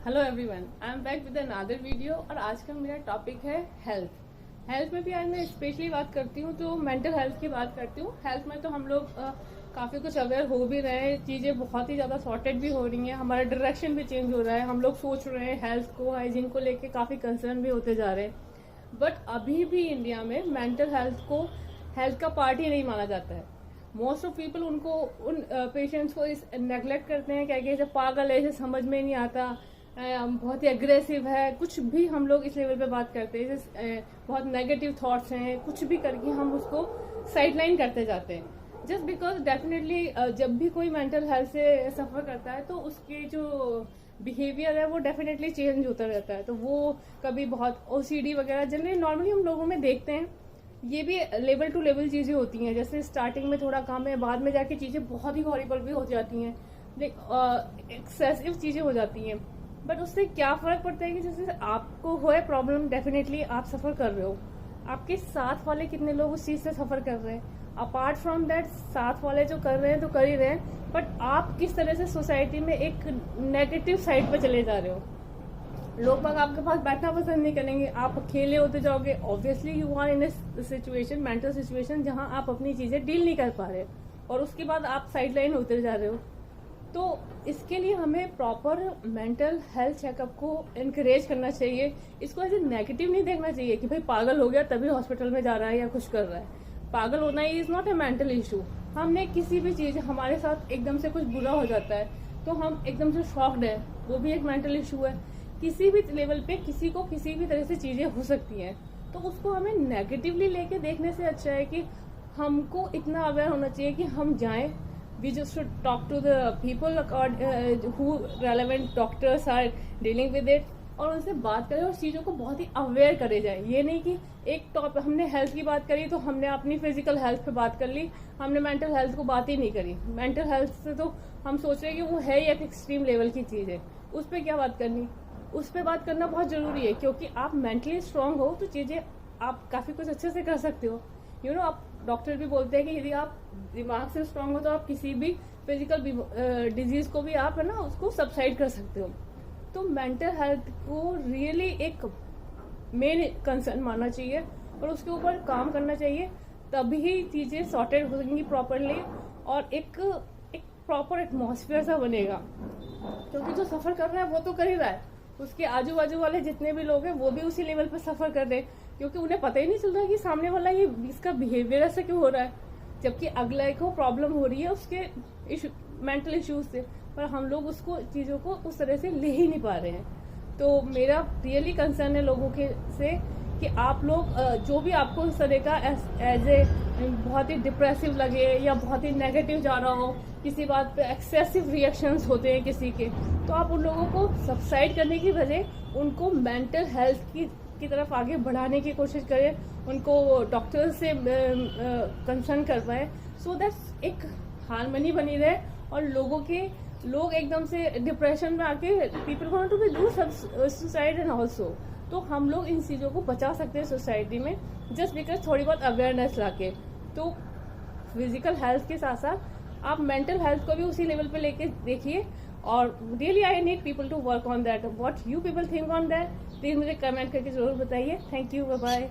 Hello everyone, I am back with another video. और आज का मेरा टॉपिक है हेल्थ में भी आज मैं स्पेशली बात करती हूँ तो मेंटल हेल्थ की बात करती हूँ। हेल्थ में तो हम लोग काफ़ी कुछ अवेयर हो भी रहे हैं, चीज़ें बहुत ही ज़्यादा सॉर्टेड भी हो रही हैं, हमारा डायरेक्शन भी चेंज हो रहा है, हम लोग सोच रहे हैं हेल्थ को, हाइजीन को लेके काफ़ी कंसर्न भी होते जा रहे हैं। बट अभी भी इंडिया में मेंटल हेल्थ को हेल्थ का पार्ट ही नहीं माना जाता है। मोस्ट ऑफ पीपल उनको उन पेशेंट्स को इस नेग्लेक्ट करते हैं, क्या जैसे पागल है, इसे समझ में नहीं आता, बहुत ही अग्रेसिव है, कुछ भी हम लोग इस लेवल पे बात करते हैं, जैसे बहुत नेगेटिव थॉट्स हैं, कुछ भी करके हम उसको साइडलाइन करते जाते हैं। जस्ट बिकॉज डेफिनेटली जब भी कोई मेंटल हेल्थ से सफर करता है तो उसके जो बिहेवियर है वो डेफिनेटली चेंज होता रहता है। तो वो कभी बहुत ओसीडी वगैरह जनरली नॉर्मली हम लोगों में देखते हैं। ये भी लेवल टू लेवल चीजें होती हैं, जैसे स्टार्टिंग में थोड़ा कम है, बाद में जाके चीजें बहुत ही हॉरिबल भी हो जाती हैं, एक्सेसिव चीजें हो जाती हैं। बट उससे क्या फर्क पड़ता है कि जैसे आपको हुआ प्रॉब्लम, डेफिनेटली आप सफर कर रहे हो, आपके साथ वाले कितने लोग उस चीज से सफर कर रहे हैं। अपार्ट फ्रॉम दैट, साथ वाले जो कर रहे हैं तो कर ही रहे हैं, बट आप किस तरह से सोसाइटी में एक नेगेटिव साइड पे चले जा रहे हो। लोग बाग आपके पास बैठना पसंद नहीं करेंगे, आप अकेले होते जाओगे। Obviously you are in a situation, mental situation, जहां आप अपनी चीजें डील नहीं कर पा रहे और उसके बाद आप साइडलाइन होते जा रहे हो। तो इसके लिए हमें प्रॉपर मेंटल हेल्थ चेकअप को इनकरेज करना चाहिए। इसको ऐसे नेगेटिव नहीं देखना चाहिए कि भाई पागल हो गया तभी हॉस्पिटल में जा रहा है या कुछ कर रहा है। पागल होना is not a mental issue. हमने किसी भी चीज, हमारे साथ एकदम से कुछ बुरा हो जाता है तो हम एकदम से शॉक्ड है, वो भी एक मेंटल इशू है। किसी भी लेवल पे किसी को किसी भी तरह से चीजें हो सकती हैं, तो उसको हमें नेगेटिवली लेके देखने से अच्छा है कि हमको इतना अवेयर होना चाहिए कि हम जाएं, we just should talk to the people who relevant doctors are dealing with it, और उनसे बात करें और चीजों को बहुत ही अवेयर करे जाए। ये नहीं कि एक टॉप हमने हेल्थ की बात करी तो हमने अपनी फिजिकल हेल्थ पे बात कर ली, हमने मेंटल हेल्थ को बात ही नहीं करी। मेंटल हेल्थ से तो हम सोच रहे हैं कि वो है ही एक एक्सट्रीम लेवल की चीज है, उस पर क्या बात करनी। उस पर बात करना बहुत जरूरी है, क्योंकि आप मेंटली स्ट्रांग हो तो चीजें आप काफी कुछ अच्छे से कर सकते हो। आप डॉक्टर भी बोलते हैं कि यदि आप दिमाग से स्ट्रांग हो तो आप किसी भी फिजिकल डिजीज को भी आप है ना उसको सबसाइड कर सकते हो। तो मेंटल हेल्थ को रियली एक मेन कंसर्न मानना चाहिए और उसके ऊपर काम करना चाहिए, तभी चीजें सॉर्टेड होंगी प्रॉपरली और एक प्रॉपर एटमॉस्फेयर सा बनेगा। क्योंकि जो सफर कर रहा है वो तो कर ही रहा है, उसके आजू बाजू वाले जितने भी लोग हैं वो भी उसी लेवल पे सफर कर रहे हैं, क्योंकि उन्हें पता ही नहीं चल रहा कि सामने वाला ये इसका बिहेवियर ऐसा क्यों हो रहा है, जबकि अगले को प्रॉब्लम हो रही है उसके मेंटल इश्यूज से, पर हम लोग उसको चीजों को उस तरह से ले ही नहीं पा रहे हैं। तो मेरा रियली कंसर्न है लोगों के से कि आप लोग जो भी आपको इस तरह का एज ए बहुत ही डिप्रेसिव लगे या बहुत ही नेगेटिव जा रहा हो, किसी बात पे एक्सेसिव रिएक्शंस होते हैं किसी के, तो आप उन लोगों को सबसाइड करने की बजाय उनको मेंटल हेल्थ की तरफ आगे बढ़ाने की कोशिश करें, उनको डॉक्टर से कंसर्न करवाएं, सो दैट एक हारमोनी बनी रहे और लोग एकदम से डिप्रेशन में आके people want to be do suicide and also. तो हम लोग इन चीजों को बचा सकते हैं सोसाइटी में, जस्ट बिकॉज थोड़ी बहुत अवेयरनेस लाके। तो फिजिकल हेल्थ के साथ साथ आप मेंटल हेल्थ को भी उसी लेवल पे लेके देखिए। और really I need people to work on that. What you people think on that, please मुझे कमेंट करके जरूर बताइए। Thank you, bye bye.